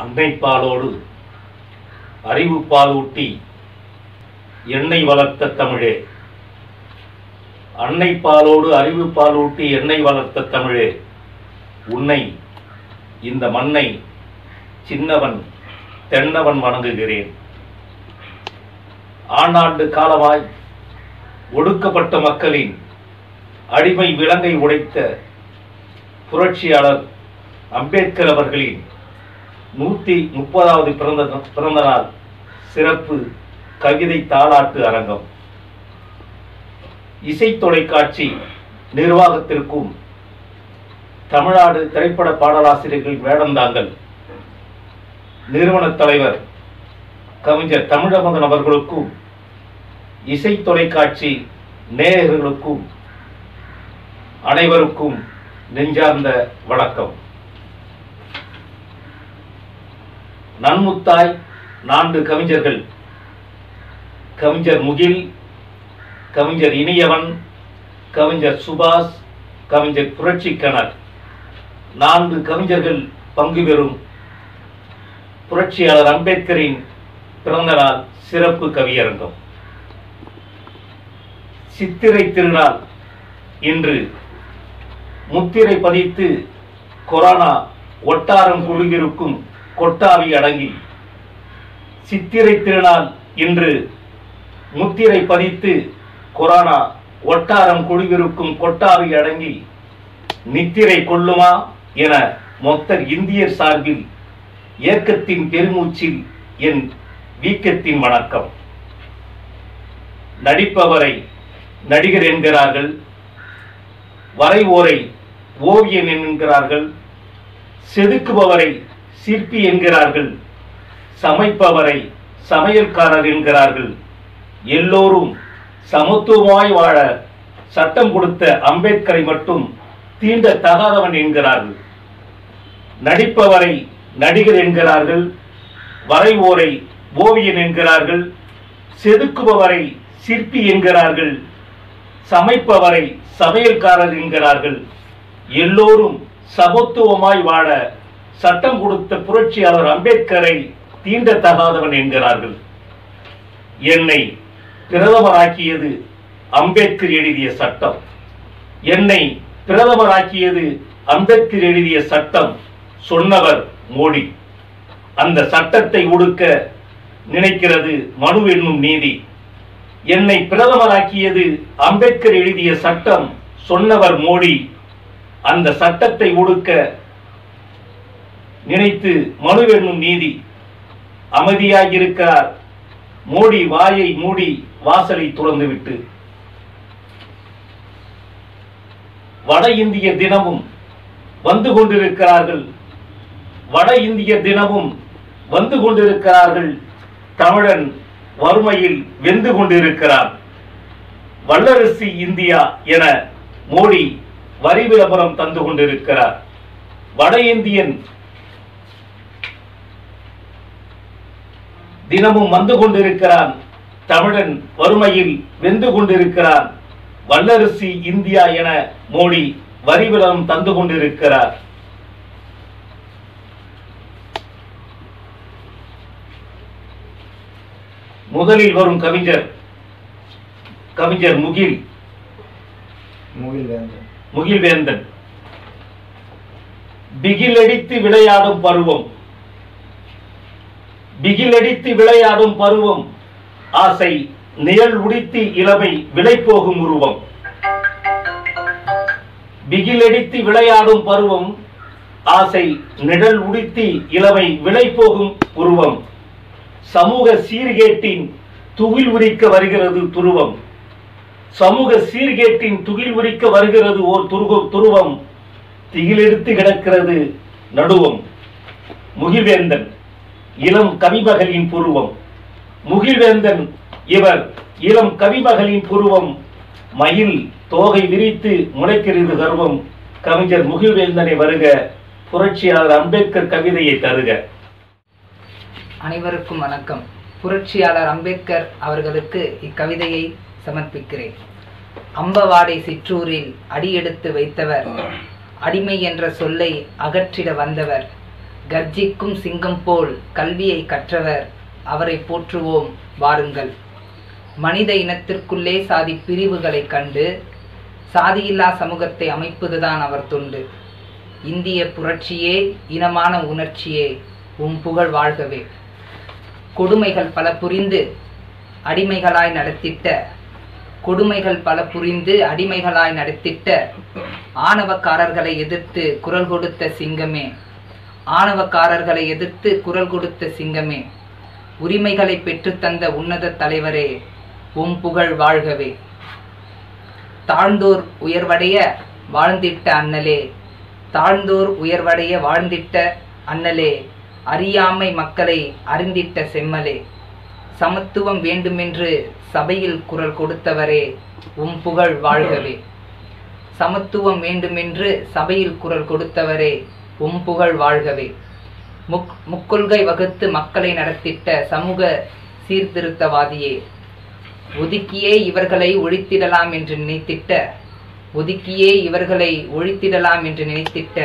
அன்னைப்பாலோடு அறிவுப்பால் ஊட்டி எண்ணெய் வளர்த்த தமிழே, அன்னைப்பாலோடு அறிவுப்பால் ஊட்டி எண்ணெய் வளர்த்த தமிழே, உன்னை இந்த மண்ணை சின்னவன் தென்னவன் வணங்குகிறேன். ஆண்டாண்டு காலமாய் ஒடுக்கப்பட்ட மக்களின் அடிமை விலங்கை உடைத்த புரட்சியாளர் அம்பேத்கர் அவர்களின் 130வது பிறந்த நாள் சிறப்பு கவிதை தாலாட்டு அரங்கம். இசை தொலைக்காட்சி நிர்வாகத்திற்கும் தமிழ்நாடு திரைப்பட பாடலாசிரியர்கள் வேடந்தாங்கல் நிறுவன தலைவர் கவிஞர் தமிழமுதன் அவர்களுக்கும் இசை தொலைக்காட்சி நேயர்களுக்கும் அனைவருக்கும் நெஞ்சார்ந்த வணக்கம். நன்முத்தாய் 4 கவிஞர்கள், கவிஞர் முகில், கவிஞர் இனியவன், கவிஞர் சுபாஷ், கவிஞர் புரட்சிக்கணர் 4 கவிஞர்கள் பங்கு பெறும் புரட்சியாளர் அம்பேத்கரின் பிறந்தநாள் சிறப்பு கவியரங்கம். சித்திரை திருநாள் இன்று முத்திரை பதித்து கொரோனா ஒட்டாரம் குழுகிருக்கும் கொட்டாவி அடங்கி, சித்திரை திருநாள் இன்று முத்திரை பதித்து கொரோனா ஒட்டாரம் குழுகிருக்கும் கொட்டாவி அடங்கி நித்திரை கொள்ளுமா என மொத்த இந்தியர் சார்பில் ஏக்கத்தின் பெருமூச்சில் என் வீக்கத்தின் வணக்கம். நடிப்பவரை நடிகர் என்கிறார்கள், வரைவோரை ஓவியன் என்கிறார்கள், செதுக்குபவரை சிற்பி என்கிறார்கள், சமைப்பவரை சமையல்காரர் என்கிறார்கள். எல்லோரும் சமத்துவமாய் வாழ சட்டம் கொடுத்த அம்பேத்கரை மட்டும் தீண்ட தகாதவன் என்கிறார்கள். நடிப்பவரை நடிகர் என்கிறார்கள், வரைவோரை ஓவியன் என்கிறார்கள், செதுக்குபவரை சிற்பி என்கிறார்கள், சமைப்பவரை சமையல்காரர் என்கிறார்கள். எல்லோரும் சமத்துவமாய் வாழ சட்டம் கொடுத்த புரட்சியாளர் அம்பேத்கரை தீண்ட தகாதவன் என்கிறார்கள். என்னை பிரதமராக்கியது அம்பேத்கர் எழுதிய சட்டம். என்னை பிரதமராக்கியது அம்பேத்கர் எழுதிய சட்டம் சொன்னவர் மோடி. அந்த சட்டத்தை ஒடுக்க நினைக்கிறது மனு என்னும் நீதி. என்னை பிரதமராக்கியது அம்பேத்கர் எழுதிய சட்டம் சொன்னவர் மோடி. அந்த சட்டத்தை ஒடுக்க நினைத்து மனு என்னும் நீதி. அமைதியாக இருக்கிறார் மோடி, வாயை மூடி வாசலை துறந்துவிட்டு. வட இந்திய தினமும் வந்து கொண்டிருக்கிறார்கள், வட இந்திய தினமும் வந்து கொண்டிருக்கிறார்கள். தமிழன் வறுமையில் வெந்து கொண்டிருக்கிறார். வல்லரசு இந்தியா என மோடி வரி விளம்பரம் தந்து கொண்டிருக்கிறார். வட இந்தியன் தினமும் வந்து கொண்டிருக்கிறான். தமிழன் வறுமையில் வெந்து கொண்டிருக்கிறான். வல்லரசு இந்தியா என மோடி வரி விளம்பரம் தந்து கொண்டிருக்கிறார். முதலில் வரும் கவிஞர் முகில்வேந்தன். பிகிலடித்து விளையாடும் பருவம், பிகிலடித்து விளையாடும் பருவம், ஆசை நிழல் உடித்து இளமை விலை போகும் உருவம். பிகிலடித்து விளையாடும் பருவம், ஆசை நிழல் உடித்து இளமை விலை போகும் உருவம். சமூக சீர்கேட்டின் துகில் உரிக்க வருகிறது துருவம். சமூக சீர்கேட்டின் துகில் உரிக்க வருகிறது ஓர் துருவம். திகிலெடுத்து கிடக்கிறது நடுவம். முகில்வேந்தன் இளம் கவிமகளின் புருவம். முகில்வேந்தன் இவர் இளம் கவிமகளின் புருவம். மயில் தோகை விரித்து முளைக்கிறது கர்வம். கவிஞர் முகில்வேந்தனை வருக, புரட்சியாளர் அம்பேத்கர் கவிதையை தருக. அனைவருக்கும் வணக்கம். புரட்சியாளர் அம்பேத்கர் அவர்களுக்கு இக்கவிதையை சமர்ப்பிக்கிறேன். அம்பவாடை சிற்றூரில் அடியெடுத்து வைத்தவர், அடிமை என்ற சொல்லை அகற்றிட வந்தவர், கர்ஜிக்கும் சிங்கம் போல் கல்வியை கற்றவர், அவரை போற்றுவோம் வாருங்கள். மனித இனத்திற்குள்ளே சாதி பிரிவுகளை கண்டு சாதியில்லா சமூகத்தை அமைப்பதுதான் அவர் தொண்டு. இந்திய புரட்சியே, இனமான உணர்ச்சியே, புகழ் வாழ்கவே. கொடுமைகள் பல புரிந்து அடிமைகளாய் நடத்திட்ட ஆணவக்காரர்களை எதிர்த்து குரல் கொடுத்த சிங்கமே, உரிமைகளை பெற்றுத்தந்த உன்னத தலைவரே, புகழ் வாழ்கவே. தாழ்ந்தோர் உயர்வடைய வாழ்ந்திட்ட அண்ணலே, அறியாமை மக்களை அறிந்திட்ட செம்மலே, சமத்துவம் வேண்டுமென்று சபையில் குரல் கொடுத்தவரே, புகழ் வாழ்கவே. சமத்துவம் வேண்டுமென்று சபையில் குரல் கொடுத்தவரே, புகழ் வாழ்கவே. முக்கொள்கை வகுத்து மக்களை நடத்திட்ட சமூக சீர்திருத்தவாதியே, ஒதுக்கியே இவர்களை ஒழித்திடலாம் என்று நினைத்திட்ட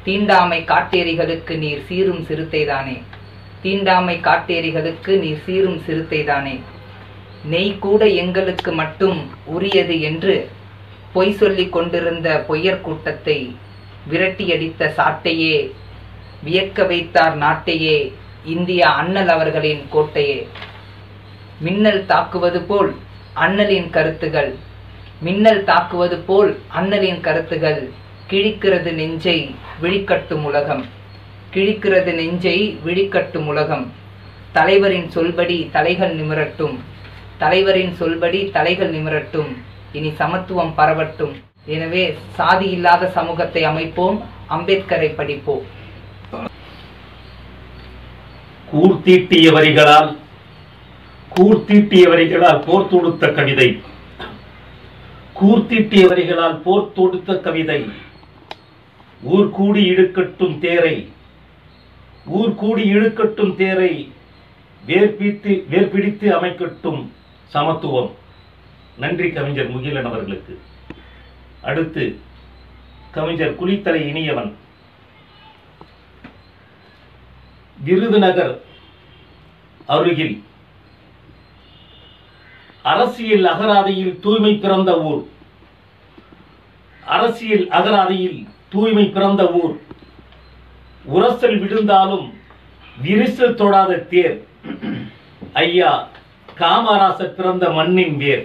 தீண்டாமை காட்டேரிகளுக்கு நீர் சீரும் சிறுத்தைதானே. நெய் கூட எங்களுக்கு மட்டும் உரியது என்று பொய் சொல்லிக் கொண்டிருந்த பொய்யர் கூட்டத்தை விரட்டியடித்த சாட்டையே, வியக்க வைத்தார் நாட்டையே, இந்திய அண்ணல் அவர்களின் கோட்டையே. மின்னல் தாக்குவது போல் அண்ணலின் கருத்துகள் கிழிக்கிறது நெஞ்சை விழிக்கட்டும் உலகம். தலைவரின் சொல்படி தலைகள் நிமிரட்டும். இனி சமத்துவம் பரவட்டும். எனவே சாதி இல்லாத சமூகத்தை அமைப்போம், அம்பேத்கரை படிப்போம். கூர்த்தீட்டிய வரிகளால் போர் தொடுத்த கவிதை. ஊர் கூடி இழுக்கட்டும் தேரை வேர்பிடித்து அமைக்கட்டும் சமத்துவம். நன்றி கவிஞர் முகிலன் அவர்களுக்கு. அடுத்து கவிஞர் குளித்தலை இனியவன். விருதுநகர் அருகில் அரசியல் அகராதியில் தூய்மை பிறந்த ஊர். உரசல் விழுந்தாலும் விரிசல் தொடாத தேர். ஐயா காமராசர் பிறந்த மண்ணின் வேர்.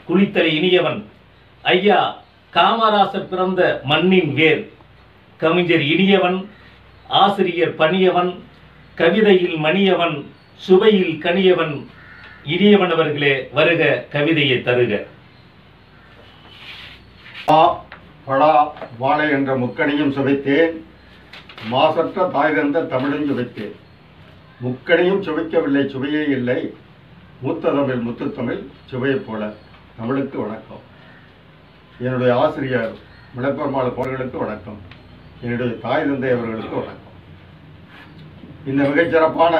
குளித்தலை இனியவன் ஐயா காமராசர் பிறந்த மண்ணின் வேர். கவிஞர் இனியவன், ஆசிரியர் பணியவன், கவிதையில் மணியவன், சுவையில் கனியவன். இனியவன் அவர்களே வருக, கவிதையை தருக. படா வாழை என்ற முக்கணியும் சுவைத்தேன், மாசற்ற தாய் தந்த தமிழும் சுவைத்தேன். முக்கணியும் சுவைக்கவில்லை, சுவையே இல்லை, மூத்த தமிழ் முத்துத்தமிழ் சுவையைப் போல. தமிழுக்கு வணக்கம். என்னுடைய ஆசிரியர் விளப்பெருமாள் அவர்களுக்கு வணக்கம். என்னுடைய தாய் தந்தை அவர்களுக்கு வணக்கம். இந்த மிகச்சிறப்பான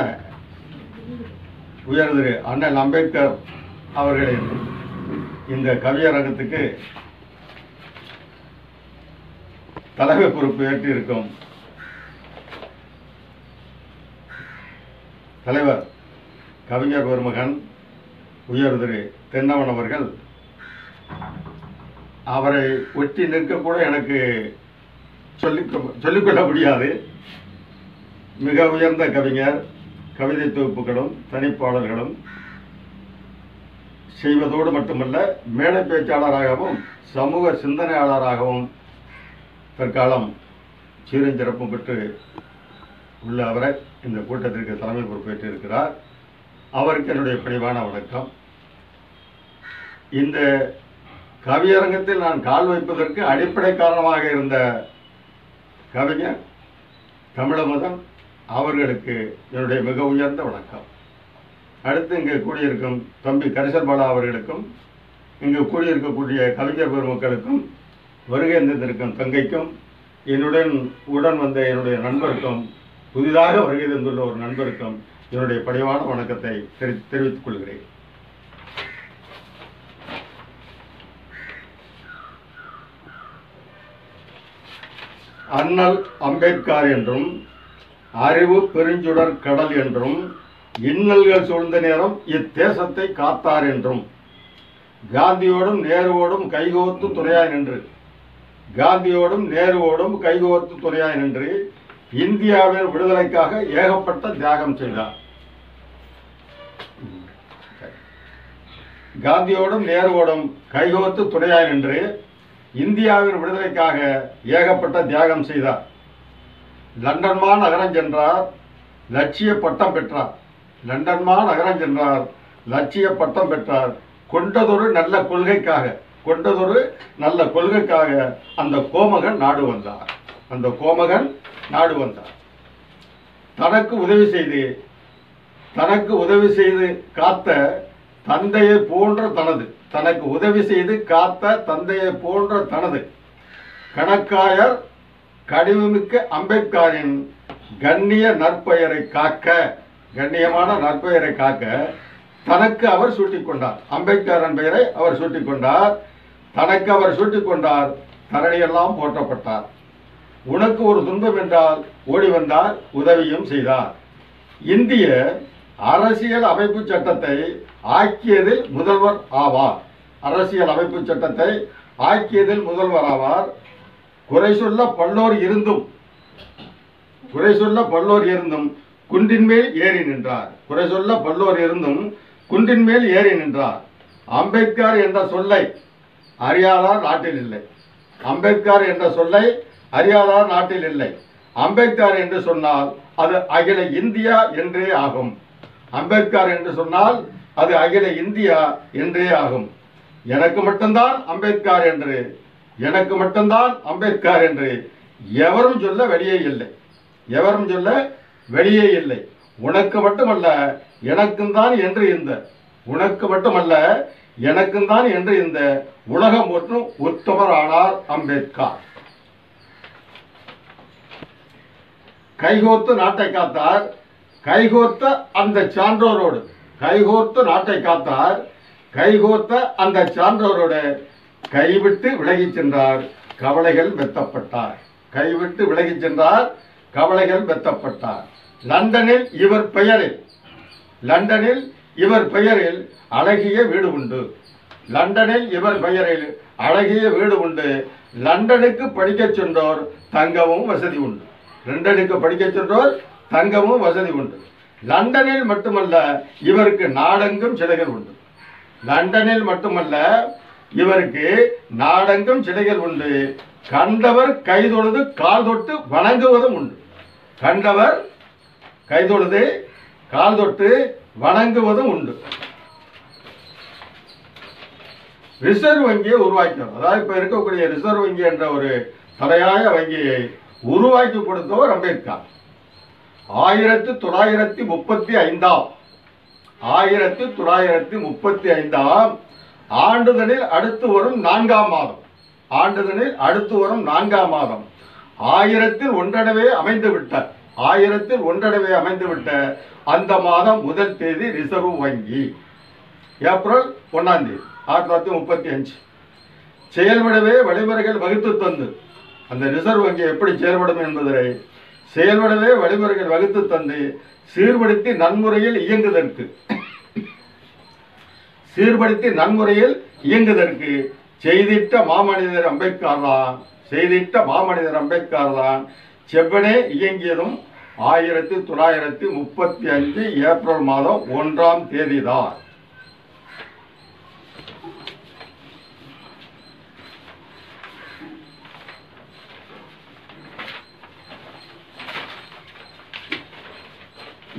உயர்திரு அண்ணல் அம்பேத்கர் அவர்களின் இந்த கவியரங்கத்துக்கு தலைமை பொறுப்பு ஏற்றிருக்கும் தலைவர் கவிஞர் பெருமகன் உயர்திரு தென்னவன் அவர்கள், அவரை ஒட்டி நிற்கக்கூட எனக்கு சொல்லிக்கொள்ள முடியாது. மிக உயர்ந்த கவிஞர், கவிதை தொகுப்புகளும் தனிப்பாளர்களும் செய்வதோடு மட்டுமல்ல, மேடை பேச்சாளராகவும் சமூக சிந்தனையாளராகவும் தற்காலம் சீரஞ்சிறப்பும் பெற்று உள்ள அவரை இந்த கூட்டத்திற்கு தலைமை பொறுப்பேற்றிருக்கிறார். அவருக்கு என்னுடைய பணிவான வணக்கம். இந்த கவியரங்கத்தில் நான் கால் வைப்பதற்கு அடிப்படை காரணமாக இருந்த கவிஞர் தமிழமுதன் அவர்களுக்கு என்னுடைய மிக உயர்ந்த வணக்கம். அடுத்து இங்கு கூடியிருக்கும் தம்பி கரிசல் பாலா அவர்களுக்கும், இங்கு கூடியிருக்கக்கூடிய கவிஞர் பெருமக்களுக்கும், வருகை தந்திருக்கும் தங்கைக்கும், உடன் வந்த என்னுடைய நண்பருக்கும், புதிதாக வருகை தந்துள்ள ஒரு நண்பருக்கும் என்னுடைய பணிவான வணக்கத்தை தெரிவித்துக் கொள்கிறேன். அண்ணல் அம்பேத்கர் என்றும் அறிவு பெருஞ்சுடர் கடல் என்றும் இன்னல்கள் சூழ்ந்த நேரம் இத்தேசத்தை காத்தார் என்றும் காந்தியோடும் நேருவோடும் கைகோர்த்து துணையாய் நின்று இந்தியாவின் விடுதலைக்காக ஏகப்பட்ட தியாகம் செய்தார். காந்தியோடும் நேருவோடும் கைகோர்த்து துணையாய் நின்று இந்தியாவின் விடுதலைக்காக ஏகப்பட்ட தியாகம் செய்தார். லண்டன் மாநகரம் சென்றார், லட்சிய பட்டம் பெற்றார். கொண்டதொரு நல்ல கொள்கைக்காக அந்த கோமகன் நாடு வந்தார். தனக்கு உதவி செய்து காத்த தந்தையை போன்ற தனது கணக்காயர் கனிவுமிக்க அம்பேத்கரின் கண்ணியமான நற்பெயரை காக்க தனக்கு அவர் சூட்டிக்கொண்டார். அம்பேத்கரின் பெயரை அவர் சூட்டிக்கொண்டார். தனக்கு அவர் சூட்டிக்கொண்டார். தரணியெல்லாம் போற்றப்பட்டார். உனக்கு ஒரு துன்பம் என்றால் ஓடி வந்தார், உதவியும் செய்தார். இந்திய அரசியல் அமைப்பு சட்டத்தை ஆக்கியதில் முதல்வர் ஆவார். குறை சொல்ல பல்லோர் இருந்தும் குன்றின் மேல் ஏறி நின்றார். அம்பேத்கர் என்ற சொல்லை அறியாதார் நாட்டில் இல்லை. அம்பேத்கர் என்று சொன்னால் அது அகில இந்தியா என்றே ஆகும். எனக்கு மட்டும்தான் அம்பேத்கர் என்று எவரும் சொல்ல வெளியே இல்லை. உனக்கு மட்டுமல்ல எனக்கும் தான் என்று இந்த உலகம் ஒன்றும் உத்தமரானார் அம்பேத்கர். கைகோர்த்து நாட்டை காத்தார். கைகோர்த்த அந்த சான்றோரோடு கைவிட்டு விலகிச் சென்றார். கவலைகள் மெத்தப்பட்டார். லண்டனில் இவர் பெயரில் அழகிய வீடு உண்டு. லண்டனுக்கு படிக்கச் சென்றோர் தங்கவும் வசதி உண்டு. லண்டனில் மட்டுமல்ல இவருக்கு நாடெங்கும் சிலைகள் உண்டு. கண்டவர் கைதொழுது கால் தொட்டு வணங்குவதும் உண்டு. ரிசர்வ் வங்கியை உருவாக்கினார். அதாவது இப்ப இருக்கக்கூடிய ரிசர்வ் வங்கி என்ற ஒரு தலையாய வங்கியை உருவாக்கி கொடுத்தவர் அம்பேத்கர். 1935 ஆண்டுதனில் அடுத்து வரும் 4ஆம் மாதம் 1000 ஒன்றனவே அமைந்துவிட்ட அந்த மாதம் முதல் தேதி ரிசர்வ் வங்கி ஏப்ரல் 1ஆம் தேதி 1935 செயல்படவே வழிமுறைகள் வகுத்து தந்து, அந்த ரிசர்வ் வங்கி எப்படி செயல்படும் என்பதை செயல்படவே வழிமுறைகள் வகுத்து தந்து சீர்படுத்தி நன்முறையில் செய்திட்ட மாமனிதர் அம்பேத்கர் தான். செவ்வனே இயங்கியதும் 1935 ஏப்ரல் மாதம் 1ஆம் தேதி தான்.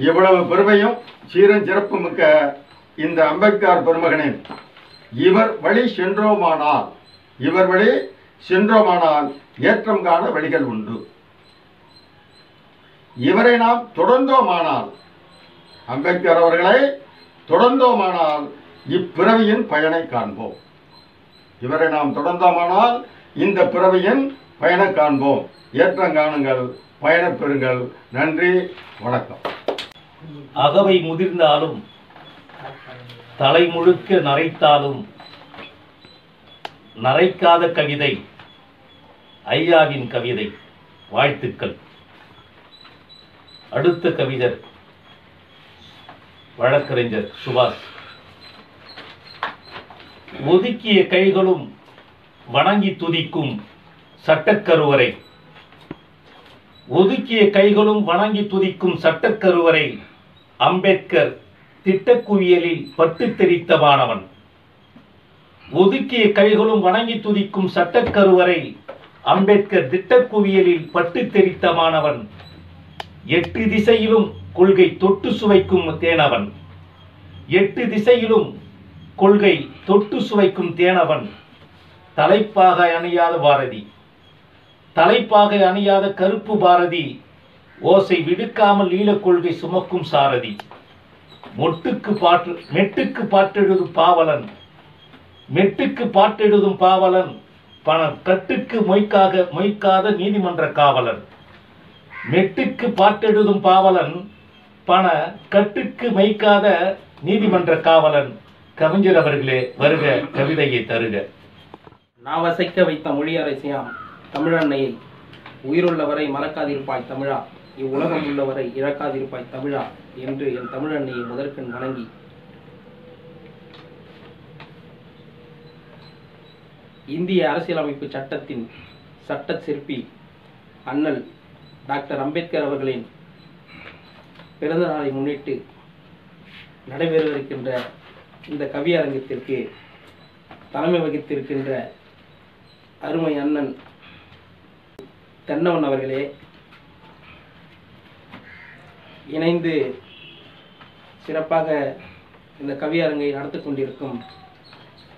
இவ்வளவு பெருமையும் சிறப்பு மிக்க இந்த அம்பேத்கர் பெருமகனின் இவர் வழி சென்றோமானால் ஏற்றம் காண வழிகள் உண்டு. இவரை நாம் தொடர்ந்தோமானால், அம்பேத்கர் அவர்களை தொடர்ந்தோமானால் இப்பிறவியின் பயனை காண்போம். இந்த பிறவியின் பயனை காண்போம். ஏற்றம் காணுங்கள், பயணப் பெறுங்கள். நன்றி, வணக்கம். அகவை முதிர்ந்தாலும் தலை முழுக்க நரைத்தாலும் நரைக்காத கவிதை ஐயாவின் கவிதை. வாழ்த்துக்கள். அடுத்த கவிஞர் வழக்கறிஞர் சுபாஷ். ஒதுக்கிய கைகளும் வணங்கி துதிக்கும் சட்டக்கருவறை. ஒதுக்கிய கைகளும் வணங்கி துதிக்கும் சட்டக்கருவறை. அம்பேத்கர் திட்டக்குவியலில் பட்டு தெரித்த மாணவன். ஒதுக்கிய கைகளும் வணங்கி துதிக்கும் சட்டக்கருவறை. அம்பேத்கர் திட்டக்குவியலில் பட்டு தெரித்த மாணவன். 8 திசையிலும் கொள்கை தொட்டு சுவைக்கும் தேனவன். 8 திசையிலும் கொள்கை தொட்டு சுவைக்கும் தேனவன். தலைப்பாக அணியாத பாரதி. தலைப்பாக அணியாத கருப்பு பாரதி. ஓசை விடுக்காமல் ஈழக் கொள்கை சுமக்கும் சாரதி. மெட்டுக்கு பாட்டெழுதும் பாவலன். மெட்டுக்கு பாட்டெழுதும் பாவலன். பண கட்டுக்கு மொய்க்காத நீதிமன்ற காவலன். மெட்டுக்கு பாட்டெழுதும் பாவலன். பண கட்டுக்கு மைக்காத நீதிமன்ற காவலன். கவிஞர் அவர்களே, வருக, கவிதையை தருக. நாவசைக்க வைத்த மொழியரசியாம் தமிழன்னையை உயிருள்ளவரை மறக்காதிருப்பாய் தமிழா, இவ்வுலகம் உள்ளவரை இழக்காதிருப்பாய் தமிழா என்று என் தமிழன்னையை முதற்கண் வணங்கி, இந்திய அரசியலமைப்பு சட்டத்தின் சட்ட சிற்பி அண்ணல் டாக்டர் அம்பேத்கர் அவர்களின் பிறந்த நாளை முன்னிட்டு நடைபெறவிருக்கின்ற இந்த கவியரங்கத்திற்கு தலைமை வகித்திருக்கின்ற அருமை அண்ணன் தென்னவன் அவர்களே, இணைந்து சிறப்பாக இந்த கவியரங்கை நடத்தி கொண்டிருக்கும்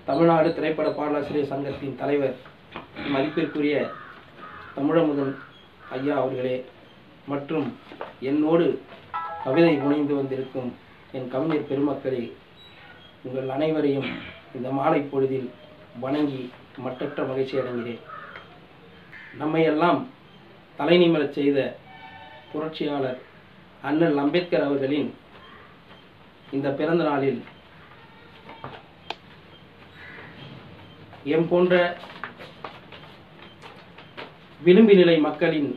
தமிழ்நாடு திரைப்பட பாடலாசிரியர் சங்கத்தின் தலைவர் மதிப்பிற்குரிய தமிழமுதன் ஐயா அவர்களே, மற்றும் என்னோடு கவிதை புனைந்து வந்திருக்கும் என் கவிஞர் பெருமக்களே, உங்கள் அனைவரையும் இந்த மாலை பொழுதில் வணங்கி மட்டற்ற மகிழ்ச்சி அடைகிறேன். நம்மையெல்லாம் தலைநிமிரச் செய்த புரட்சியாளர் அண்ணல் அம்பேத்கர் அவர்களின் இந்த பிறந்த நாளில் எம் போன்ற விளிம்பு நிலை மக்களின்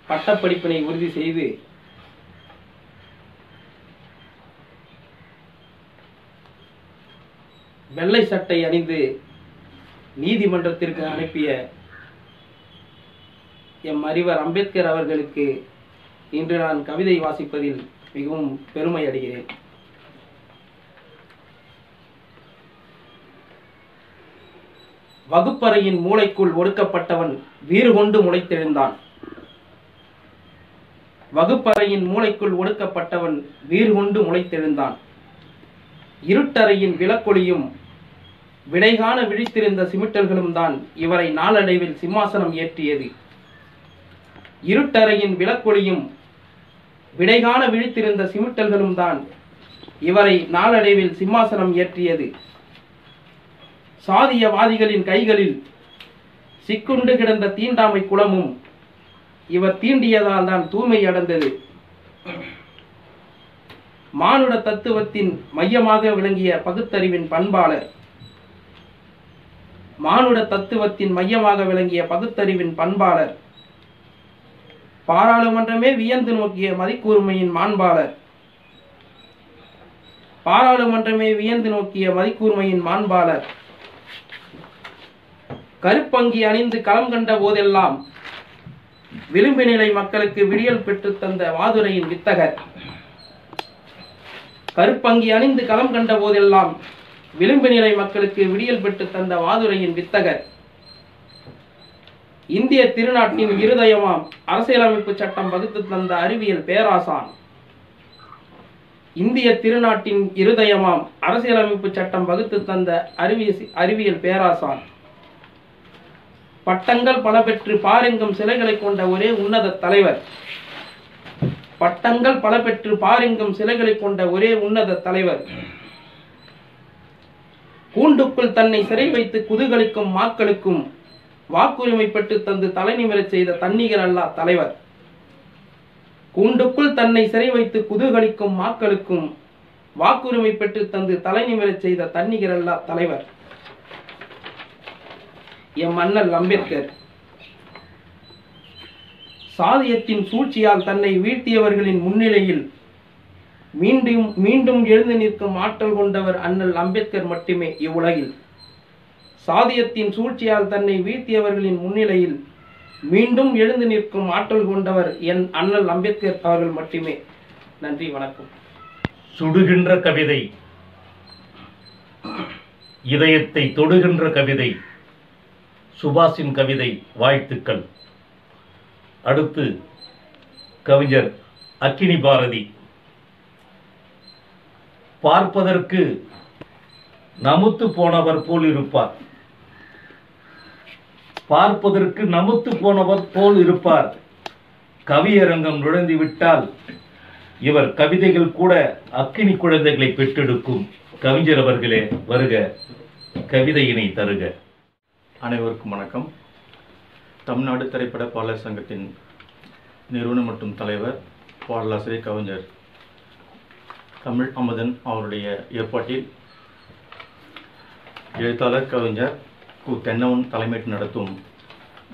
பட்டப்படிப்பினை உறுதி செய்து வெள்ளை சட்டை அணிந்து நீதிமன்றத்திற்கு அனுப்பிய எம் அறிவர் அம்பேத்கர் அவர்களுக்கு இன்று நான் கவிதை வாசிப்பதில் மிகவும் பெருமை அடைகிறேன். வகுப்பறையின் மூளைக்குள் ஒடுக்கப்பட்டவன் வீறு கொண்டு முளைத்தெழுந்தான். வகுப்பறையின் மூளைக்குள் ஒடுக்கப்பட்டவன் வீறு கொண்டு முளைத்தெழுந்தான். இருட்டறையின் விளக்கொளியும் விடைகாண விழித்திருந்த சிமிட்டல்களும் தான் இவரை நாளடைவில் சிம்மாசனம் ஏற்றியது. இருட்டறையின் விளக்கொளியும் விடைகாண விழித்திருந்த சிமிட்டல்களும் தான் இவரை நாளடைவில் சிம்மாசனம் ஏற்றியது. சாதியவாதிகளின் கைகளில் சிக்குண்டு கிடந்த தீண்டாமை குளமும் இவர் தீண்டியதால் தான் தூய்மை அடைந்தது. மானுட தத்துவத்தின் மையமாக விளங்கிய பகுத்தறிவின் பண்பாளர், மானுட தத்துவத்தின் மையமாக விளங்கிய பகுத்தறிவின் பண்பாளர், பாராளுமன்றமே வியந்து நோக்கிய மதிக்கூர்மையின் மாண்பாளர், பாராளுமன்றமே வியந்து நோக்கிய மதிக்கூர்மையின் மாண்பாளர், கருப்பங்கி அணிந்து களம் கண்ட போதெல்லாம் விளிம்பு நிலை மக்களுக்கு விடியல் பெற்று தந்த வாதுரையின் வித்தகர், கருப்பங்கி அணிந்து களம் கண்ட போதெல்லாம் விளிம்பு நிலை மக்களுக்கு விடியல் பெற்று தந்த வாதுரையின் வித்தகர், இந்திய திருநாட்டின் இருதயமாம் அரசியலமைப்பு சட்டம் வகுத்து தந்த அறிவியல் பேராசான், இந்திய திருநாட்டின் இருதயமாம் அரசியலமைப்பு சட்டம் வகுத்து தந்த அறிவியல் பேராசான், பட்டங்கள் பல பெற்று பாரெங்கும் சிலைகளை கொண்ட ஒரே உன்னத தலைவர், பட்டங்கள் பல பெற்று பாரெங்கும் சிலைகளை கொண்ட ஒரே உன்னத தலைவர், கூண்டுக்குள் தன்னை சிறை வைத்து குதூகலிக்கும் மாக்களுக்கும் வாக்குரிமை பெற்று தந்து தலைநிமிரச் செய்த தன்னிகர் அல்லா தலைவர், கூண்டுக்குள் தன்னை சிறை வைத்து குதூகலிக்கும் மாக்களுக்கும் வாக்குரிமை பெற்று தந்து தலைநிமிரச் செய்த தன்னிகர் அல்லா தலைவர் எம் அண்ணல் அம்பேத்கர். சாதியத்தின் சூழ்ச்சியால் தன்னை வீழ்த்தியவர்களின் முன்னிலையில் மீண்டும் மீண்டும் எழுந்து நிற்கும் ஆற்றல் கொண்டவர் அண்ணல் அம்பேத்கர் மட்டுமே இவ்வுலகில். சாதியத்தின் சூழ்ச்சியால் தன்னை வீழ்த்தியவர்களின் முன்னிலையில் மீண்டும் எழுந்து நிற்கும் ஆற்றல் கொண்டவர் என் அண்ணல் அம்பேத்கர் அவர்கள் மட்டுமே. நன்றி, வணக்கம். சுடுகின்ற கவிதை, இதயத்தை தொடுகின்ற கவிதை, சுபாஷின் கவிதை. வாழ்த்துக்கள். அடுத்து கவிஞர் அக்கினி பாரதி. பார்ப்பதற்கு நமுத்து போனவர் போல் இருப்பார். பார்ப்பதற்கு நமுத்து போனவர் போல் இருப்பார். கவியரங்கம் நுழைந்து விட்டால் இவர் கவிதைகள் கூட அக்கினி குழந்தைகளை பெற்றெடுக்கும். கவிஞர் அவர்களே, வருக, கவிதையினை தருக. அனைவருக்கும் வணக்கம். தமிழ்நாடு திரைப்பட பாடலர் சங்கத்தின் நிறுவனர் மற்றும் தலைவர் பாடலாசிரியர் கவிஞர் தமிழ் அமுதன் அவருடைய ஏற்பாட்டில் எழுத்தாளர் கவிஞர் கு. தென்னவன் தலைமையேற்று நடத்தும்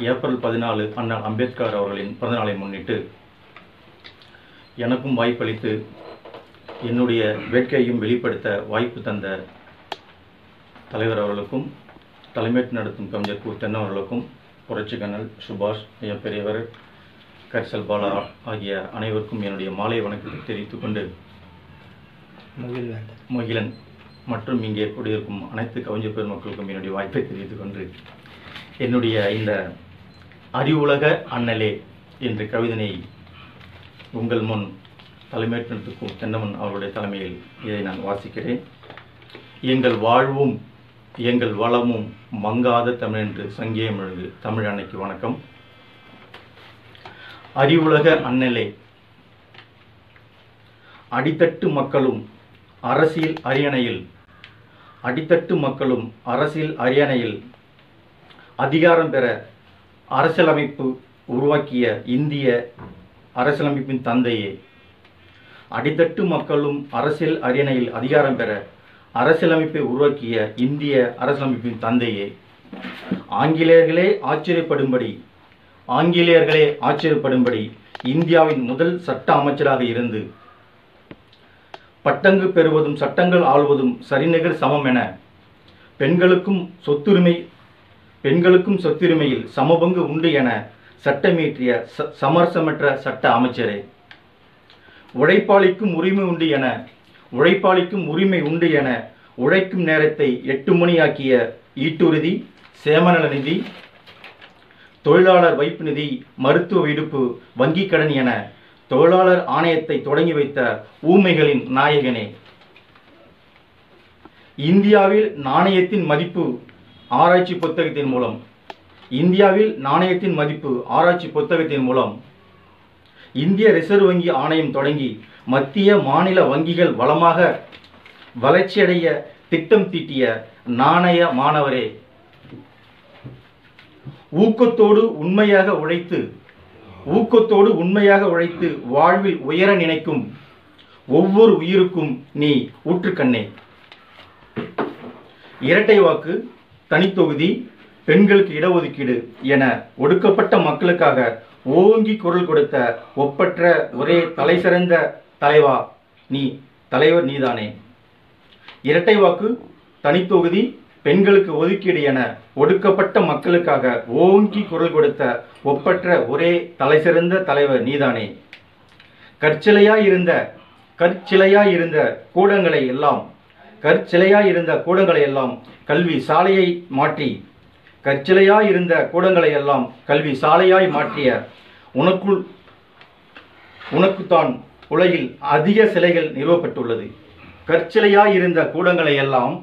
ஏப்ரல் 14 அண்ணல் அம்பேத்கர் அவர்களின் பிறந்தநாளை முன்னிட்டு எனக்கும் வாய்ப்பளித்து என்னுடைய வேட்கையையும் வெளிப்படுத்த வாய்ப்பு தந்த தலைவர் அவர்களுக்கும் தலைமையேற்று நடத்தும் கவிஞர் கு. தென்னவன் அவர்களுக்கும் புரட்சிக்கண்ணல் சுபாஷ், பெரியவர் கரிசல் பாலா ஆகிய அனைவருக்கும் என்னுடைய மாலை வணக்கத்தை தெரிவித்துக் கொண்டு முகிலன் மற்றும் இங்கே கூடியிருக்கும் அனைத்து கவிஞர் பெருமக்களுக்கும் என்னுடைய வாய்ப்பை தெரிவித்துக் கொண்டு என்னுடைய இந்த அறிவுலக அண்ணலே என்ற கவிதனை உங்கள் முன் தலைமையேற்று நடத்தும் தென்னவன் அவருடைய தலைமையில் இதை நான் வாசிக்கிறேன். எங்கள் வாழ்வும் எங்கள் வளமும் மங்காத தமிழ் என்று சங்கேயம் எழுது தமிழ் அன்னைக்கு வணக்கம். அறிவுலக அண்ணலே, அடித்தட்டு மக்களும் அரசியல் அரியணையில் அடித்தட்டு மக்களும் அரசியல் அரியணையில் அதிகாரம் பெற அரசியலமைப்பு உருவாக்கிய இந்திய அரசியலமைப்பின் தந்தையே, அடித்தட்டு மக்களும் அரசியல் அரியணையில் அதிகாரம் பெற அரசியலமைப்பை உருவாக்கிய இந்திய அரசியலமைப்பின் தந்தையே, ஆங்கிலேயர்களே ஆச்சரியப்படும்படி இந்தியாவின் முதல் சட்ட அமைச்சராக இருந்து பட்டங்கு பெறுவதும் சட்டங்கள் ஆள்வதும் சரிநிகர் சமம் என பெண்களுக்கும் சொத்துரிமையில் சமபங்கு உண்டு என சட்டமியற்றிய சமரசமற்ற சட்ட அமைச்சரே, உழைப்பாளிக்கும் உரிமை உண்டு என உழைக்கும் நேரத்தை 8 மணியாக்கிய ஈட்டுறுதி, சேமநல நிதி, தொழிலாளர் வைப்பு நிதி, மருத்துவ விடுப்பு, வங்கி கடன் என தொழிலாளர் ஆணையத்தை தொடங்கி வைத்த ஊமைகளின் நாயகனே, இந்தியாவில் நாணயத்தின் மதிப்பு ஆராய்ச்சி புத்தகத்தின் மூலம் இந்திய ரிசர்வ் வங்கி ஆணையம் தொடங்கி மத்திய மாநில வங்கிகள் வளர்ச்சியடைய திட்டம் தீட்டிய நாணய மாணவரே, ஊக்கத்தோடு உண்மையாக உழைத்து வாழ்வில் உயர நினைக்கும் ஒவ்வொரு உயிருக்கும் நீ ஊற்றுக்கண்ணே, இரட்டை வாக்கு, தனித்தொகுதி, பெண்களுக்கு இடஒதுக்கீடு என ஒடுக்கப்பட்ட மக்களுக்காக ஓங்கி குரல் கொடுத்த ஒப்பற்ற ஒரே தலைசிறந்த தலைவர் நீதானே. இரட்டை வாக்கு, தனித்தொகுதி, பெண்களுக்கு ஒதுக்கீடு என ஒடுக்கப்பட்ட மக்களுக்காக ஓங்கி குரல் கொடுத்த ஒப்பற்ற ஒரே தலைசிறந்த தலைவர் நீதானே. கற்சிலையாயிருந்த கூடங்களை எல்லாம் கல்வி சாலையாய் மாற்றிய உனக்குத்தான் உலகில் அதிக சிலைகள் நிறுவப்பட்டுள்ளது. கற்சிலையாயிருந்த கூடங்களை எல்லாம்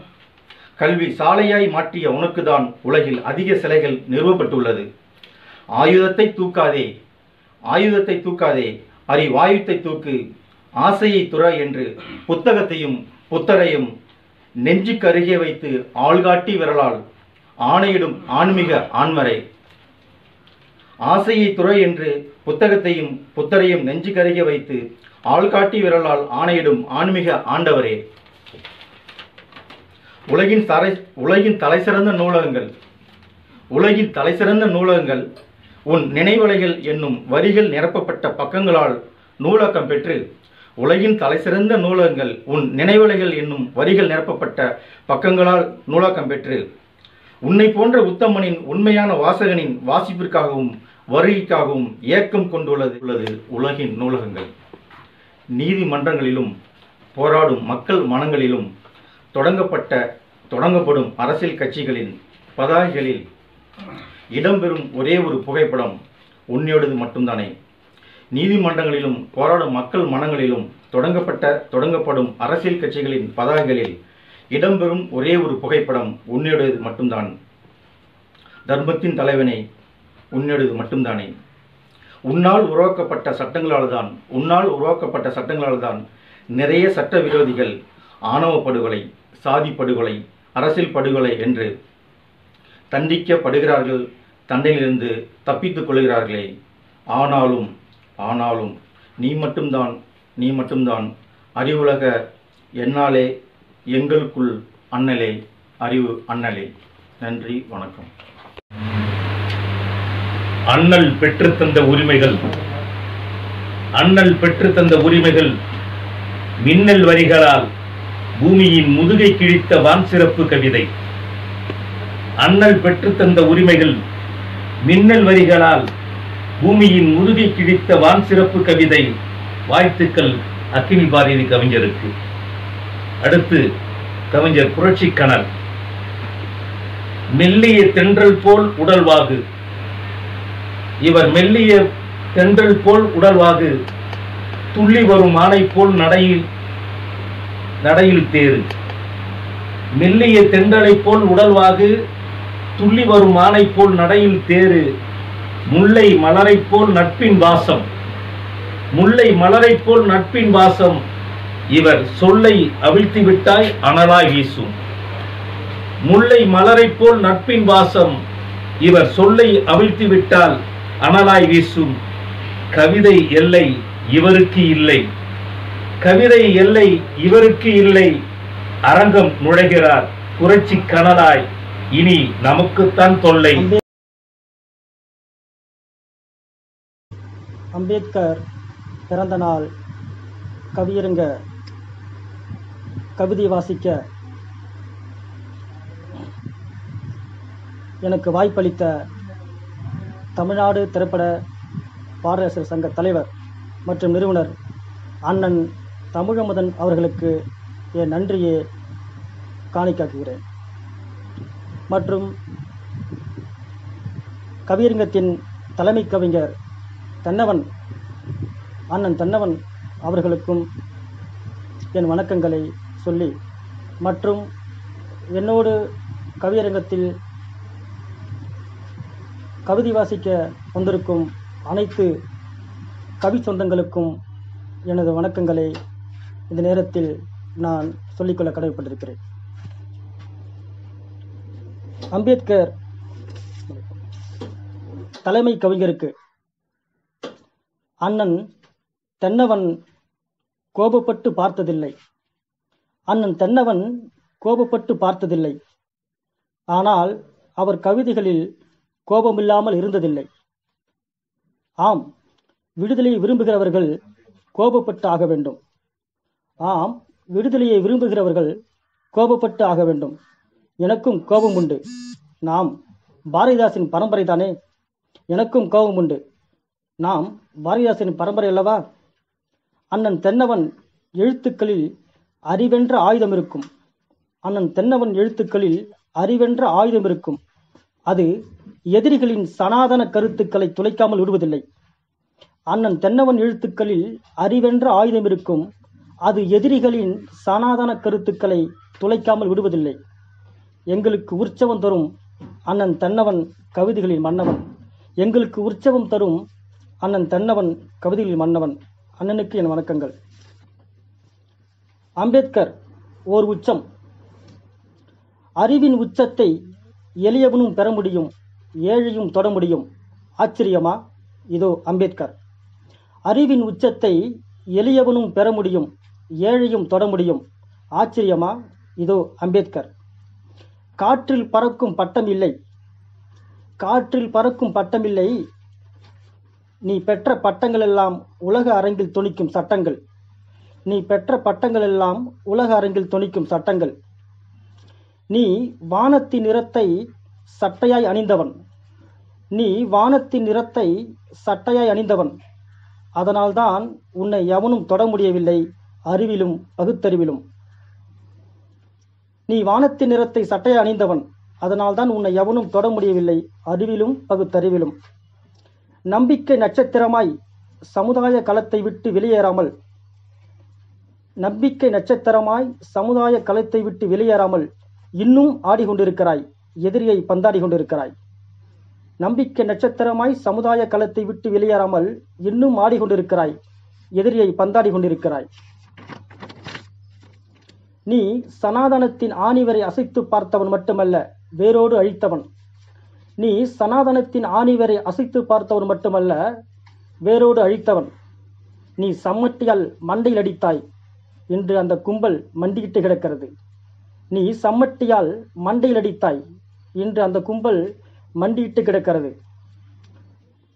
கல்வி சாலையாய் மாற்றிய உனக்குதான் உலகில் அதிக சிலைகள் நிறுவப்பட்டுள்ளது. ஆயுதத்தை தூக்காதே அறிவாயுத்தை தூக்கு, ஆசையை துற என்று புத்தரையும் நெஞ்சுக்கு அருகே வைத்து ஆள்காட்டி விரலால் ஆணையிடும் ஆன்மீக ஆண்மரை. ஆசையை துற என்று புத்தரையும் நெஞ்சுக்கு அருகே வைத்து ஆள்காட்டி விரலால் ஆணையிடும் ஆன்மீக ஆண்டவரே. உலகின் தலைசிறந்த நூலகங்கள் உன் நினைவலைகள் என்னும் வரிகள் நிரப்பப்பட்ட பக்கங்களால் நூலாக்கம் பெற்று உலகின் தலைசிறந்த நூலகங்கள் உன் நினைவலைகள் என்னும் வரிகள் நிரப்பப்பட்ட பக்கங்களால் நூலாக்கம் பெற்று உன்னை போன்ற உத்தமனின் உண்மையான வாசகனின் வாசிப்பிற்காகவும் வருகைக்காகவும் ஏக்கம் கொண்டுள்ளது உலகின் நூலகங்கள். நீதிமன்றங்களிலும் போராடும் மக்கள் மனங்களிலும் தொடங்கப்படும் அரசியல் கட்சிகளின் பதாகைகளில் இடம்பெறும் ஒரே ஒரு புகைப்படம் உன்னுடையது மட்டும்தானே. நீதிமன்றங்களிலும் போராடும் மக்கள் மனங்களிலும் தொடங்கப்படும் அரசியல் கட்சிகளின் பதாகைகளில் இடம்பெறும் ஒரே ஒரு புகைப்படம் உன்னுடையது மட்டும்தான். தர்மத்தின் தலைவனே, உன்னுடையது மட்டும்தானே. உன்னால் உருவாக்கப்பட்ட சட்டங்களால் தான் நிறைய சட்ட விரோதிகள் ஆணவ படுகொலை, சாதி படுகொலை, அரசியல் படுகொலை என்று தண்டிக்கப்படுகிறார்கள், தண்டனையிலிருந்து தப்பித்துக் கொள்கிறார்களே. ஆனாலும் நீ மட்டும்தான் அறிவுலக என்னாலே எங்களுக்குள் அண்ணலே, அறிவு அண்ணலே. நன்றி, வணக்கம். அண்ணல் பெற்றுத்தந்த உரிமைகள் மின்னல் வரிகளால் பூமியின் முதுகை கிழித்த வான் சிறப்பு கவிதை. அண்ணல் பெற்றுத்தந்த உரிமைகள் மின்னல் வரிகளால் பூமியின் முதுகை கிழித்த வான் சிறப்பு கவிதை. வாழ்த்துக்கள் அக்கினி பாரதி கவிஞருக்கு. அடுத்து கவிஞர் புரட்சி கனல். மெல்லிய தென்றல் போல் உடல்வாகு. இவர் மெல்லிய தென்றல் போல் உடல்வாகு, துள்ளி வரும் ஆணை போல் நடையில் தேறு. மெல்லிய தென்றலை போல் உடல்வாகு, துள்ளி வரும் ஆணை போல் நடையில் தேறு. முல்லை மலரை போல் நட்பின் வாசம். இவர் சொல்லை அவிழ்த்தி விட்டாய் அனலாய் வீசும். முல்லை மலரை போல் நட்பின் வாசம். இவர் சொல்லை அவிழ்த்தி விட்டால் அனலாய் வீசும். கவிதை எல்லை இவருக்கு இல்லை. அரங்கம் நுழைகிறார் புரட்சி கனலாய். இனி நமக்குத்தான் தொல்லை. அம்பேத்கர் பிறந்த நாள் கவியரங்க கவிதை வாசிக்க எனக்கு வாய்ப்பளித்த தமிழ்நாடு திரைப்பட பாடலாசிரியர் சங்க தலைவர் மற்றும் நிறுவனர் அண்ணன் தமிழமுதன் அவர்களுக்கு என் நன்றியை காணிக்காக்குகிறேன். மற்றும் கவியரங்கத்தின் தலைமை கவிஞர் அண்ணன் தென்னவன் அவர்களுக்கும் என் வணக்கங்களை சொல்லி, மற்றும் என்னோடு கவியரங்கத்தில் கவிதை வாசிக்க வந்திருக்கும் அனைத்து கவி சொந்தங்களுக்கும் எனது வணக்கங்களை இந்த நேரத்தில் நான் சொல்லிக்கொள்ள கடமைப்பட்டிருக்கிறேன். அம்பேத்கர் தலைமை கவிஞருக்கு அண்ணன் தென்னவன் கோபப்பட்டு பார்த்ததில்லை. ஆனால் அவர் கவிதைகளில் கோபமில்லாமல் இருந்ததில்லை. ஆம், விடுதலையை விரும்புகிறவர்கள் கோபப்பட்டு ஆக வேண்டும். எனக்கும் கோபம் உண்டு. நாம் பாரதிதாசன் பரம்பரை தானே. எனக்கும் கோபம் உண்டு. நாம் பாரதிதாசன் பரம்பரை அல்லவா? அண்ணன் தென்னவன் எழுத்துக்களில் அறிவென்ற ஆயுதம் இருக்கும். அது எதிரிகளின் சனாதன கருத்துக்களை துளைக்காமல் விடுவதில்லை. அண்ணன் தென்னவன் எழுத்துக்களில் அறிவென்ற ஆயுதம் இருக்கும். அது எதிரிகளின் சனாதன கருத்துக்களை துளைக்காமல் விடுவதில்லை. எங்களுக்கு உற்சவம் தரும் அண்ணன் தென்னவன் கவிதைகளில் மன்னவன். அண்ணனுக்கு என் வணக்கங்கள். அம்பேத்கர் ஓர் உச்சம். அறிவின் உச்சத்தை எளியவனும் பெற முடியும், ஏழையும் தொட முடியும். ஆச்சரியமா? இதோ அம்பேத்கர். அறிவின் உச்சத்தை எளியவனும் பெற முடியும், ஏழையும் தொட முடியும். ஆச்சரியமா? இதோ அம்பேத்கர். காற்றில் பறக்கும் பட்டம் இல்லை, நீ பெற்ற பட்டங்கள் எல்லாம் உலக அரங்கில் தொனிக்கும் சட்டங்கள். நீ பெற்ற பட்டங்கள் எல்லாம் உலக அரங்கில் தொனிக்கும் சட்டங்கள். நீ வானத்தின் நிறத்தை சட்டையாய் அணிந்தவன். நீ வானத்தின் நிறத்தை சட்டையாய் அணிந்தவன். அதனால்தான் உன்னை எவனும் தொட முடியவில்லை, அறிவிலும் பகுத்தறிவிலும். நீ வானத்தின் நிறத்தை சட்டையாய் அணிந்தவன். அதனால்தான் உன்னை எவனும் தொட முடியவில்லை, அறிவிலும் பகுத்தறிவிலும். நம்பிக்கை நட்சத்திரமாய் சமுதாய களத்தை விட்டு வெளியேறாமல், நம்பிக்கை நட்சத்திரமாய் சமுதாய களத்தை விட்டு வெளியேறாமல் இன்னும் ஆடிக்கொண்டிருக்கிறாய், எதிரியை பந்தாடி கொண்டிருக்கிறாய். நம்பிக்கை நட்சத்திரமாய் சமுதாய களத்தை விட்டு வெளியேறாமல் இன்னும் ஆடிக்கொண்டிருக்கிறாய், எதிரியை பந்தாடி கொண்டிருக்கிறாய். நீ சனாதனத்தின் ஆணிவரை அசைத்து பார்த்தவன் மட்டுமல்ல, வேரோடு அழித்தவன். நீ சனாதனத்தின் ஆணிவரை அசைத்து பார்த்தவன் மட்டுமல்ல, வேரோடு அழித்தவன். நீ சம்மட்டியால் மண்டையில் அடித்தாய், இன்று அந்த கும்பல் மண்டியிட்டு கிடக்கிறது. நீ சம்மட்டியால் மண்டையில் அடித்தாய், இன்று அந்த கும்பல் மண்டியிட்டு கிடக்கிறது.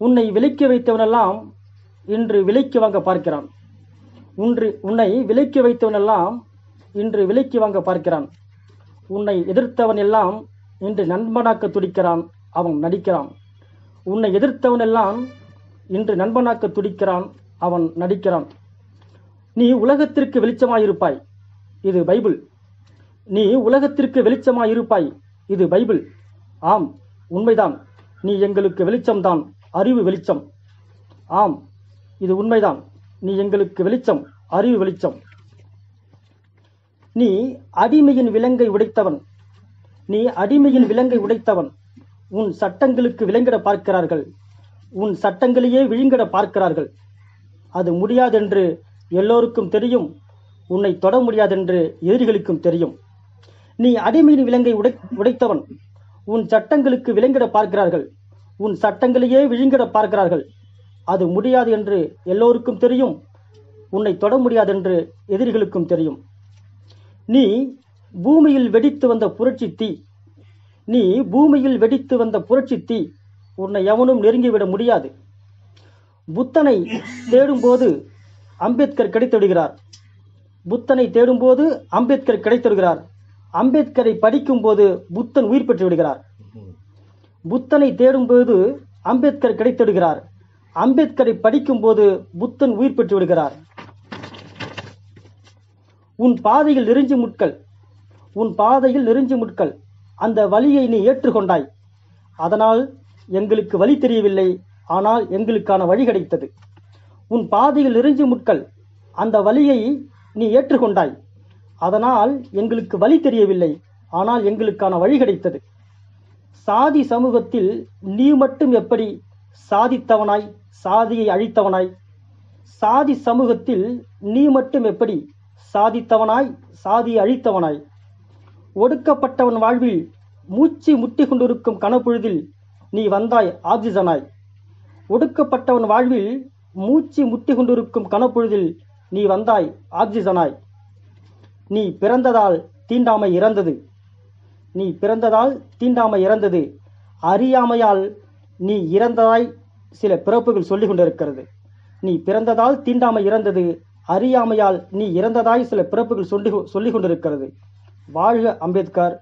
உன்னை விலைக்கு வைத்தவனெல்லாம் இன்று விலைக்கு வாங்க பார்க்கிறான். உன்னை விலைக்கு வைத்தவனெல்லாம் இன்று விலைக்கு வாங்க பார்க்கிறான். உன்னை எதிர்த்தவன் எல்லாம் இன்று நண்பனாக்க துடிக்கிறான், அவன் நடிக்கிறான். உன்னை எதிர்த்தவன் எல்லாம் இன்று நண்பனாக்க துடிக்கிறான், அவன் நடிக்கிறான். நீ உலகத்திற்கு வெளிச்சமாயிருப்பாய், இது பைபிள். நீ உலகத்திற்கு வெளிச்சமாயிருப்பாய், இது பைபிள். ஆம், உண்மைதான். நீ எங்களுக்கு வெளிச்சம்தான், அறிவு வெளிச்சம். ஆம், இது உண்மைதான். நீ எங்களுக்கு வெளிச்சம், அறிவு வெளிச்சம். நீ அடிமையின் விலங்கை உடைத்தவன். நீ அடிமையின் விலங்கை உடைத்தவன். உன் சட்டங்களுக்கு விலங்கிட பார்க்கிறார்கள், உன் சட்டங்களையே விழுங்கிட பார்க்கிறார்கள். அது முடியாதென்று எல்லோருக்கும் தெரியும், உன்னை தொட முடியாதென்று எதிரிகளுக்கும் தெரியும். நீ அடிமையின் விலங்கை உடைத்தவன். உன் சட்டங்களுக்கு விலங்கிட பார்க்கிறார்கள், உன் சட்டங்களையே விழுங்கிட பார்க்கிறார்கள். அது முடியாது என்று எல்லோருக்கும் தெரியும், உன்னை தொட முடியாதென்று எதிரிகளுக்கும் தெரியும். நீ பூமியில் வெடித்து வந்த புரட்சி தீ. நீ பூமியில் வெடித்து வந்த புரட்சி தீ. உன்னை எவனும் நெருங்கிவிட முடியாது. புத்தனை தேடும்போது அம்பேத்கர் கிடைத்துவிடுகிறார். புத்தனை தேடும்போது அம்பேத்கர் கிடைத்துவிடுகிறார். அம்பேத்கரை படிக்கும் போது புத்தன் உயிர் பெற்று விடுகிறார். புத்தனை தேடும்போது அம்பேத்கர் கிடைத்துவிடுகிறார். அம்பேத்கரை படிக்கும் போது புத்தன் உயிர் பெற்று விடுகிறார். உன் பாதையில் நெருஞ்சி முட்கள், உன் பாதையில் நெருஞ்சி முட்கள். அந்த வலியை நீ ஏற்றுக்கொண்டாய். அதனால் எங்களுக்கு வழி தெரியவில்லை, ஆனால் எங்களுக்கான வழி கிடைத்தது. உன் பாதையில் நெருஞ்சி முட்கள், அந்த வலியை நீ ஏற்றுக்கொண்டாய். அதனால் எங்களுக்கு வழி தெரியவில்லை, ஆனால் எங்களுக்கான வழி கிடைத்தது. சாதி சமூகத்தில் நீ மட்டும் எப்படி சாதித்தவனாய் சாதியை அழித்தவனாய்? சாதி சமூகத்தில் நீ மட்டும் எப்படி சாதித்தவனாய் சாதியை அழித்தவனாய்? ஒடுக்கப்பட்டவன் வாழ்வில் மூச்சு முட்டி கொண்டிருக்கும் கனப்பொழுதில் நீ வந்தாய் ஆக்சிஜனாய். ஒடுக்கப்பட்டவன் வாழ்வில் மூச்சு முட்டி கொண்டிருக்கும் கனப்பொழுதில் நீ வந்தாய் ஆக்சிஜனாய். நீ பிறந்ததால் தீண்டாமை இறந்தது. நீ பிறந்ததால் தீண்டாமை இறந்தது. அறியாமையால் நீ இறந்ததாய் சில பிறப்புகள் சொல்லிக் கொண்டிருக்கிறது. நீ பிறந்ததால் தீண்டாமை இறந்தது. அறியாமையால் நீ இறந்ததாய் சில பிறப்புகள் சொல்லிக் கொண்டிருக்கிறது. வாழ்க அம்பேத்கர்,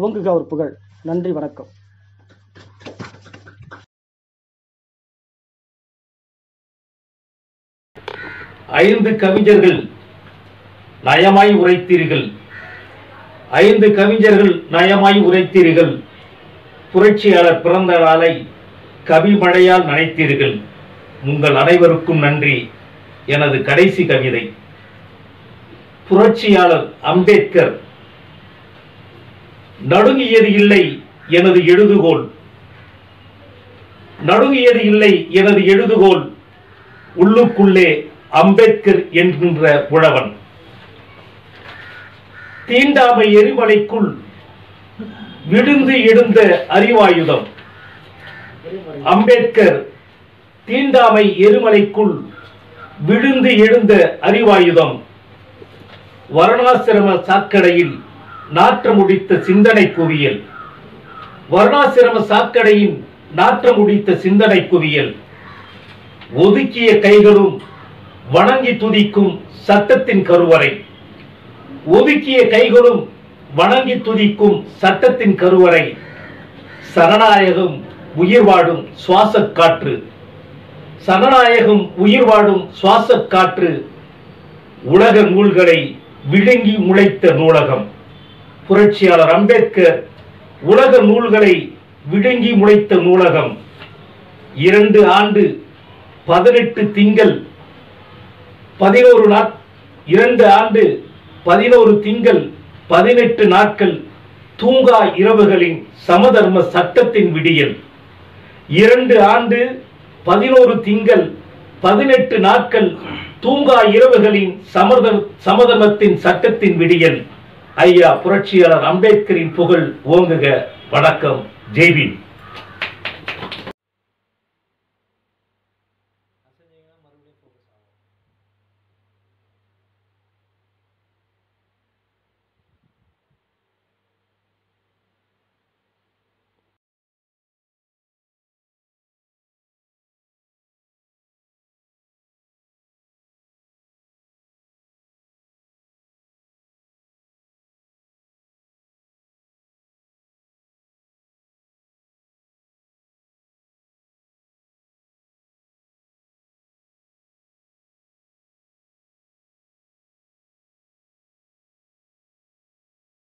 ஓங்குக அவர் புகழ். நன்றி, வணக்கம். ஐந்து கவிஞர்கள் நயமாய் உரைத்தீர்கள். ஐந்து கவிஞர்கள் நயமாய் உரைத்தீர்கள். புரட்சியாளர் பிறந்த நாளை கவிமழையால் நனைத்தீர்கள். உங்கள் அனைவருக்கும் நன்றி. எனது கடைசி கவிதை. புரட்சியாளர் அம்பேத்கர். நடுங்கியது இல்லை எனது எழுதுகோள், நடுங்கியது இல்லை எனது எழுதுகோள், உள்ளுக்குள்ளே அம்பேத்கர் என்கின்ற உழவன். தீண்டாமை எரிமலைக்குள் விழுந்து எழுந்த அறிவாயுதம். அம்பேத்கர் தீண்டாமை எரிமலைக்குள் விழுந்து எழுந்த அறிவாயுதம். வர்ணாசிரம சாக்கடையில் நாற்றம் முடித்த சிந்தனை குவியல். வர்ணாசிரம சாக்கடையின் நாற்றம் முடித்த சிந்தனை குவியல். ஒதுக்கிய கைகளும் வணங்கி துதிக்கும் சட்டத்தின் கருவறை. ஒதுக்கிய கைகளும் வணங்கி துதிக்கும் சட்டத்தின் கருவறை. சனநாயகம் உயிர் வாடும் சுவாச காற்று. சனநாயகம் உயிர் வாடும் சுவாச காற்று. உலக நூல்களை விழுங்கி முளைத்த நூலகம். புரட்சியாளர் அம்பேத்கர் உலக நூல்களை விழுங்கி முளைத்த நூலகம். 2 ஆண்டு 18 திங்கள் 11 நாள் 2 ஆண்டு 11 திங்கள் 18 நாட்கள் தூங்கா இரவுகளின் சமதர்ம சட்டத்தின் விடியல். 2 ஆண்டு 11 திங்கள் 18 நாட்கள் தூங்கா இரவுகளின் சமதர்மத்தின் சட்டத்தின் விடியல். ஐயா புரட்சியாளர் அம்பேத்கரின் புகழ் ஓங்குக. வணக்கம். ஜெய்பீம்.